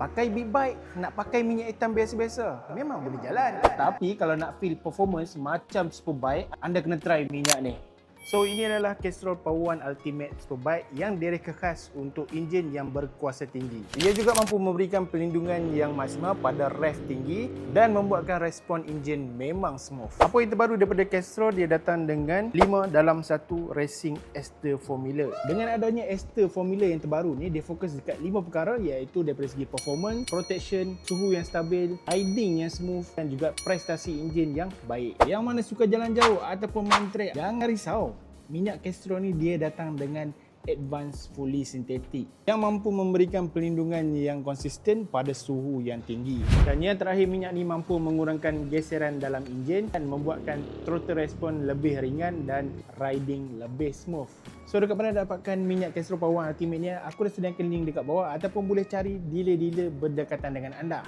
pakai big bike, nak pakai minyak hitam biasa-biasa, memang boleh jalan. Tapi kalau nak feel performance macam Superbike, anda kena try minyak ni. So ini adalah Castrol Power1 Ultimate Superbike yang direka khas untuk enjin yang berkuasa tinggi. Ia juga mampu memberikan perlindungan yang maksimal pada rev tinggi dan membuatkan respon enjin memang smooth. Apa yang terbaru daripada Castrol, dia datang dengan 5 dalam 1 racing ester formula. Dengan adanya ester formula yang terbaru ni, dia fokus dekat 5 perkara, iaitu daripada segi performance, protection, suhu yang stabil, riding yang smooth dan juga prestasi enjin yang baik. Yang mana suka jalan jauh ataupun main track, jangan risau. Minyak Castrol ni dia datang dengan advanced fully synthetic yang mampu memberikan perlindungan yang konsisten pada suhu yang tinggi. Dan yang terakhir, minyak ni mampu mengurangkan geseran dalam enjin dan membuatkan throttle response lebih ringan dan riding lebih smooth. So dekat mana dapatkan minyak Castrol Power1 Ultimate ni, aku dah sediakan link dekat bawah ataupun boleh cari dealer-dealer berdekatan dengan anda.